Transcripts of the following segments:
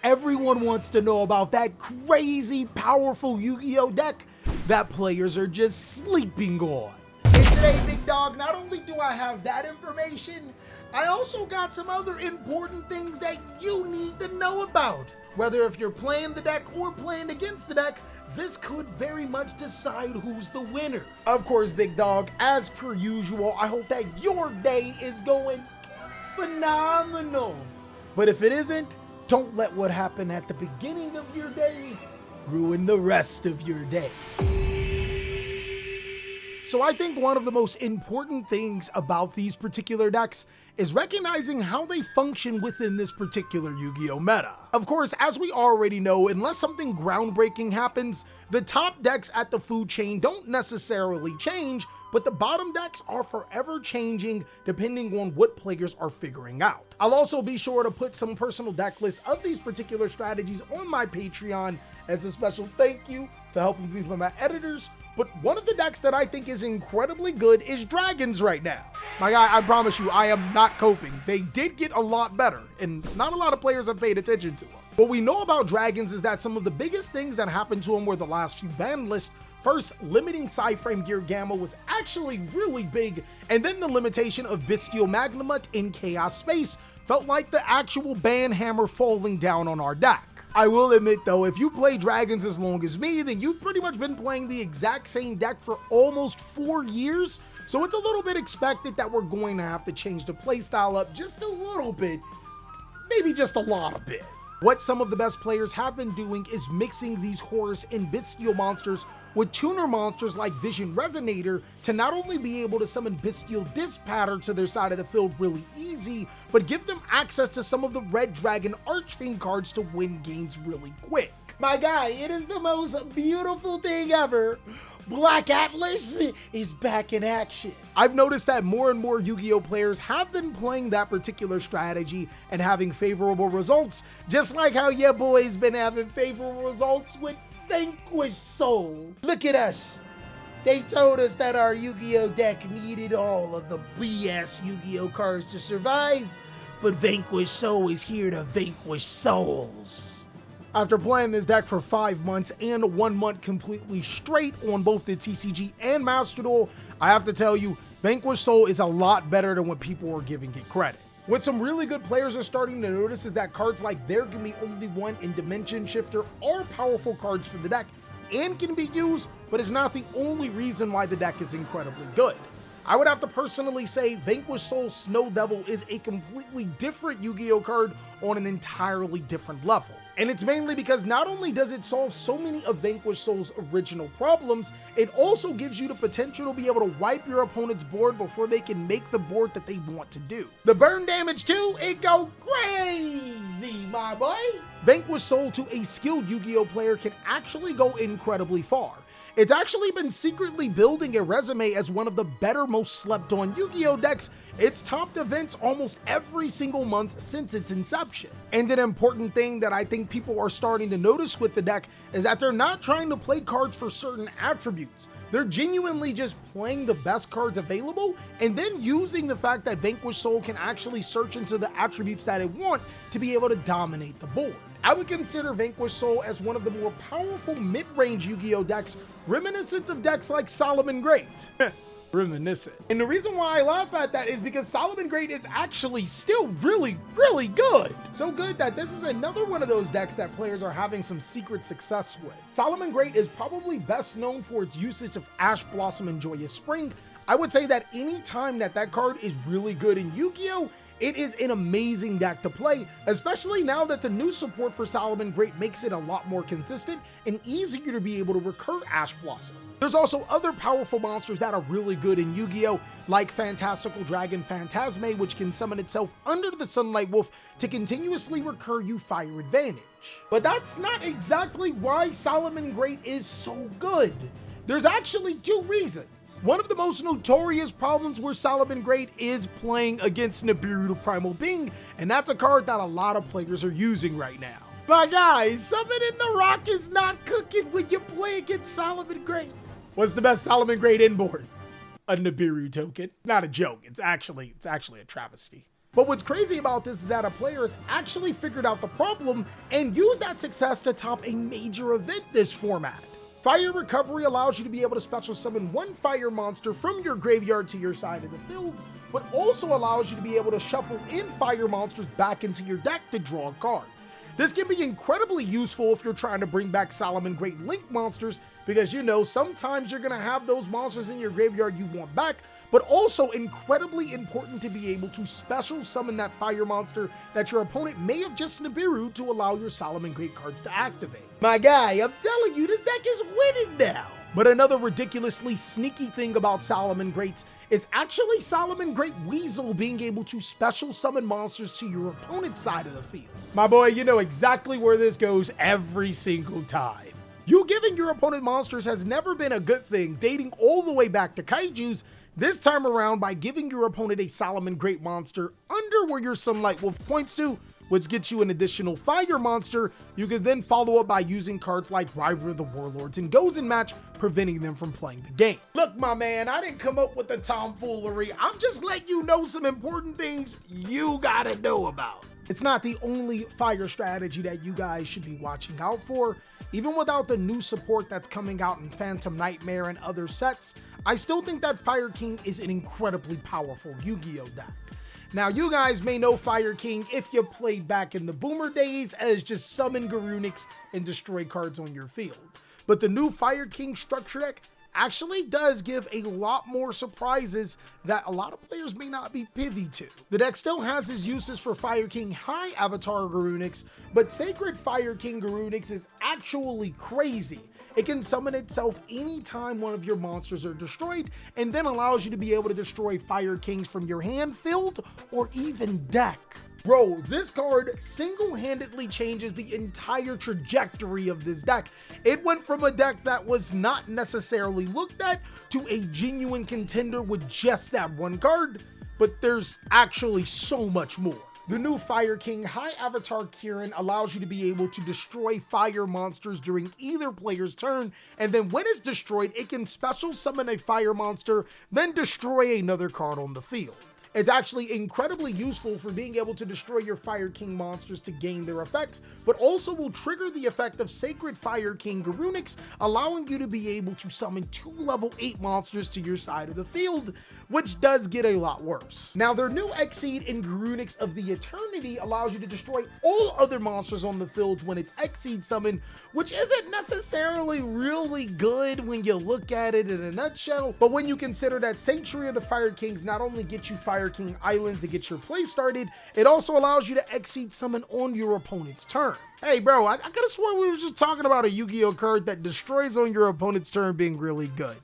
everyone wants to know about that crazy powerful Yu-Gi-Oh deck that players are just sleeping on. And today, big dog, not only do I have that information, I also got some other important things that you need to know about. Whether if you're playing the deck or playing against the deck, this could very much decide who's the winner. Of course, big dog, as per usual, I hope that your day is going phenomenal. But if it isn't, don't let what happened at the beginning of your day ruin the rest of your day. So I think one of the most important things about these particular decks is recognizing how they function within this particular Yu-Gi-Oh meta. Of course, as we already know, unless something groundbreaking happens, the top decks at the food chain don't necessarily change, but the bottom decks are forever changing depending on what players are figuring out. I'll also be sure to put some personal deck lists of these particular strategies on my Patreon as a special thank you for helping me with my editors. But one of the decks that I think is incredibly good is Dragons right now. My guy, I promise you, I am not coping. They did get a lot better, and not a lot of players have paid attention to them. What we know about Dragons is that some of the biggest things that happened to them were the last few ban lists. First, limiting side frame gear Gamma was actually really big, and then the limitation of Bestial Magnamut in Chaos Space felt like the actual ban hammer falling down on our deck. I will admit though, if you play Dragons as long as me, then you've pretty much been playing the exact same deck for almost 4 years, so it's a little bit expected that we're going to have to change the playstyle up just a little bit, maybe just a lot of bit. What some of the best players have been doing is mixing these Horus and Bestial monsters with tuner monsters like Vision Resonator to not only be able to summon Bestial Disc Pattern to their side of the field really easy, but give them access to some of the Red Dragon Archfiend cards to win games really quick. My guy, it is the most beautiful thing ever. Black Atlas is back in action. I've noticed that more and more Yu-Gi-Oh players have been playing that particular strategy and having favorable results, just like how your boy's been having favorable results with Vanquish Soul. Look at us. They told us that our Yu-Gi-Oh deck needed all of the BS Yu-Gi-Oh cards to survive, but Vanquish Soul is here to vanquish souls. After playing this deck for 5 months and 1 month completely straight on both the TCG and Master Duel, I have to tell you, Vanquish Soul is a lot better than what people are giving it credit. What some really good players are starting to notice is that cards like There Can Be Only One and Dimension Shifter are powerful cards for the deck and can be used, but it's not the only reason why the deck is incredibly good. I would have to personally say Vanquish Soul Snow Devil is a completely different Yu-Gi-Oh card on an entirely different level. And it's mainly because not only does it solve so many of Vanquish Soul's original problems, it also gives you the potential to be able to wipe your opponent's board before they can make the board that they want to do. The burn damage too, it go crazy, my boy. Vanquish Soul to a skilled Yu-Gi-Oh player can actually go incredibly far. It's actually been secretly building a resume as one of the better, most slept on Yu-Gi-Oh decks. It's topped events almost every single month since its inception. And an important thing that I think people are starting to notice with the deck is that they're not trying to play cards for certain attributes. They're genuinely just playing the best cards available and then using the fact that Vanquish Soul can actually search into the attributes that it wants to be able to dominate the board. I would consider Vanquish Soul as one of the more powerful mid-range Yu-Gi-Oh decks, reminiscent of decks like Salamangreat. Reminiscent. And the reason why I laugh at that is because Salamangreat is actually still really, really good. So good that this is another one of those decks that players are having some secret success with. Salamangreat is probably best known for its usage of Ash Blossom and Joyous Spring. I would say that any time that card is really good in Yu-Gi-Oh, it is an amazing deck to play, especially now that the new support for Salamangreat makes it a lot more consistent and easier to be able to recur Ash Blossom. There's also other powerful monsters that are really good in Yu-Gi-Oh, like Fantastical Dragon Phantasme, which can summon itself under the Sunlight Wolf to continuously recur you Fire Advantage. But that's not exactly why Salamangreat is so good. There's actually 2 reasons. One of the most notorious problems with Salamangreat is playing against Nibiru the Primal Being, and that's a card that a lot of players are using right now. But guys, summoning the Rock is not cooking when you play against Salamangreat. What's the best Salamangreat inboard? A Nibiru token. Not a joke, it's actually a travesty. But what's crazy about this is that a player has actually figured out the problem and used that success to top a major event this format. Fire Recovery allows you to be able to special summon one fire monster from your graveyard to your side of the field, but also allows you to be able to shuffle in fire monsters back into your deck to draw a card. This can be incredibly useful if you're trying to bring back Salamangreat Link monsters, because you know sometimes you're going to have those monsters in your graveyard you want back, but also incredibly important to be able to special summon that fire monster that your opponent may have just Nibiru to allow your Salamangreat cards to activate. My guy, I'm telling you, this deck is winning now. But another ridiculously sneaky thing about Salamangreats is actually Salamangreat Weasel being able to special summon monsters to your opponent's side of the field. My boy, you know exactly where this goes every single time. You giving your opponent monsters has never been a good thing, dating all the way back to Kaijus. This time around, by giving your opponent a Salamangreat monster under where your Sunlight Wolf points to, which gets you an additional fire monster, you can then follow up by using cards like Rival of the Warlords and Gozen Match, preventing them from playing the game. Look, my man, I didn't come up with the tomfoolery. I'm just letting you know some important things you gotta know about. It's not the only fire strategy that you guys should be watching out for. Even without the new support that's coming out in Phantom Nightmare and other sets, I still think that Fire King is an incredibly powerful Yu-Gi-Oh deck. Now, you guys may know Fire King if you played back in the Boomer days as just summon Garunix and destroy cards on your field. But the new Fire King structure deck actually does give a lot more surprises that a lot of players may not be privy to. The deck still has its uses for Fire King High Avatar Garunix, but Sacred Fire King Garunix is actually crazy. It can summon itself anytime one of your monsters are destroyed, and then allows you to be able to destroy Fire Kings from your hand, field, or even deck. Bro, this card single-handedly changes the entire trajectory of this deck. It went from a deck that was not necessarily looked at to a genuine contender with just that one card, but there's actually so much more. The new Fire King High Avatar Kirin allows you to be able to destroy fire monsters during either player's turn, and then when it's destroyed, it can special summon a fire monster, then destroy another card on the field. It's actually incredibly useful for being able to destroy your Fire King monsters to gain their effects, but also will trigger the effect of Sacred Fire King Garunix, allowing you to be able to summon 2 level 8 monsters to your side of the field, which does get a lot worse. Now, their new Exceed in Garunix of the Eternity allows you to destroy all other monsters on the field when it's Exceed summoned, which isn't necessarily really good when you look at it in a nutshell, but when you consider that Sanctuary of the Fire Kings not only gets you Fire King Islands to get your play started, it also allows you to Exceed summon on your opponent's turn. Hey bro, I could've sworn we were just talking about a Yu-Gi-Oh card that destroys on your opponent's turn being really good.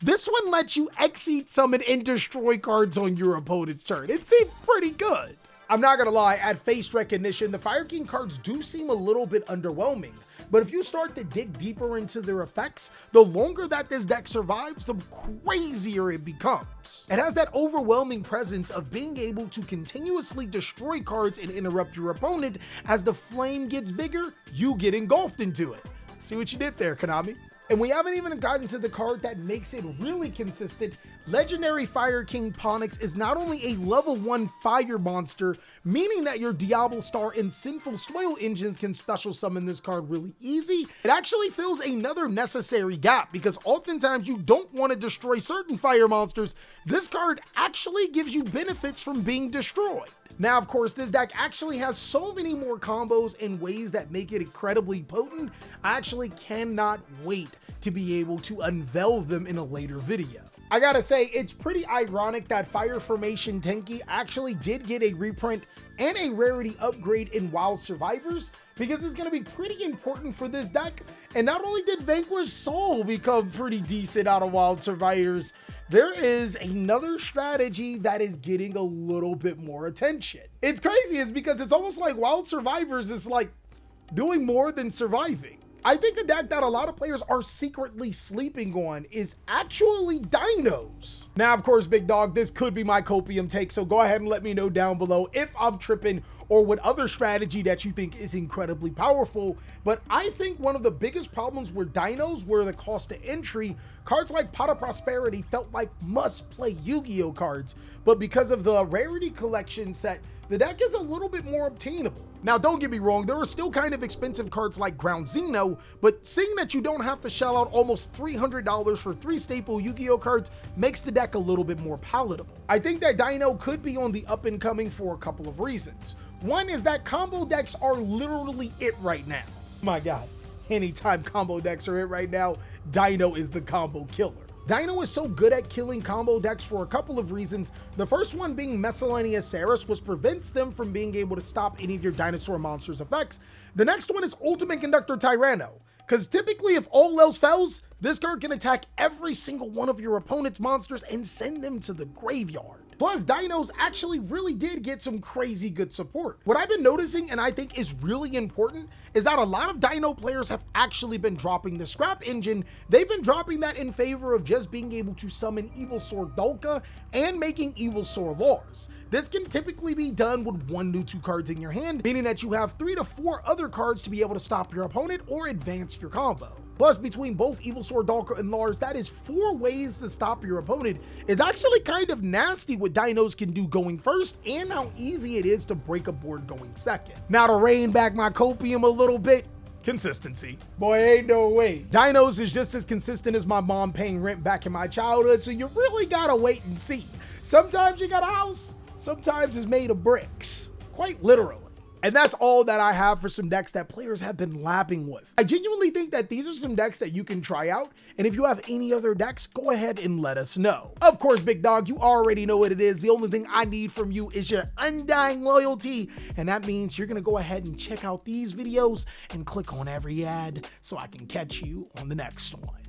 This one lets you Exceed summon and destroy cards on your opponent's turn. It seemed pretty good. I'm not gonna lie, at face recognition, the Fire King cards do seem a little bit underwhelming. But if you start to dig deeper into their effects, the longer that this deck survives, the crazier it becomes. It has that overwhelming presence of being able to continuously destroy cards and interrupt your opponent. As the flame gets bigger, you get engulfed into it. See what you did there, Konami? And we haven't even gotten to the card that makes it really consistent. Legendary Fire King Ponix is not only a level 1 fire monster, meaning that your Diablo Star and Sinful Soil engines can special summon this card really easy. It actually fills another necessary gap, because oftentimes you don't want to destroy certain fire monsters. This card actually gives you benefits from being destroyed. Now, of course, this deck actually has so many more combos and ways that make it incredibly potent. I actually cannot wait to be able to unveil them in a later video. I gotta say, it's pretty ironic that Fire Formation Tenki actually did get a reprint and a rarity upgrade in Wild Survivors, because it's gonna be pretty important for this deck. And not only did Vanquish Soul become pretty decent out of Wild Survivors, there is another strategy that is getting a little bit more attention. It's crazy, is because it's almost like Wild Survivors is like doing more than surviving. I think a deck that a lot of players are secretly sleeping on is actually Dinos. Now, of course, big dog, this could be my copium take, so go ahead and let me know down below if I'm tripping or what other strategy that you think is incredibly powerful. But I think one of the biggest problems with Dinos were the cost of entry. Cards like Pot of Prosperity felt like must-play Yu-Gi-Oh cards, but because of the rarity collection set, the deck is a little bit more obtainable. Now, don't get me wrong, there are still kind of expensive cards like Ground Dino, but seeing that you don't have to shell out almost $300 for 3 staple Yu-Gi-Oh cards makes the deck a little bit more palatable. I think that Dino could be on the up and coming for a couple of reasons. One is that combo decks are literally it right now. My God, anytime combo decks are it right now, Dino is the combo killer. Dino is so good at killing combo decks for a couple of reasons. The first one being Miscellaneous Saris, which prevents them from being able to stop any of your dinosaur monsters' effects. The next one is Ultimate Conductor Tyranno, because typically if all else fails, this card can attack every single one of your opponent's monsters and send them to the graveyard. Plus, Dinos actually really did get some crazy good support. What I've been noticing, and I think is really important, is that a lot of Dino players have actually been dropping the scrap engine. They've been dropping that in favor of just being able to summon Evilsaur Dolka and making Evilsaur Lars. This can typically be done with 1 new 2 cards in your hand, meaning that you have 3 to 4 other cards to be able to stop your opponent or advance your combo. Plus, between both Evilsaur Dolka and Lars, that is 4 ways to stop your opponent. It's actually kind of nasty what Dinos can do going first and how easy it is to break a board going second. Now, to rein back my copium a little bit, consistency. Boy, ain't no way. Dinos is just as consistent as my mom paying rent back in my childhood, so you really gotta wait and see. Sometimes you got a house, sometimes it's made of bricks. Quite literally. And that's all that I have for some decks that players have been lapping with. I genuinely think that these are some decks that you can try out, and if you have any other decks, go ahead and let us know. Of course, big dog, you already know what it is. The only thing I need from you is your undying loyalty, and that means you're gonna go ahead and check out these videos and click on every ad so I can catch you on the next one.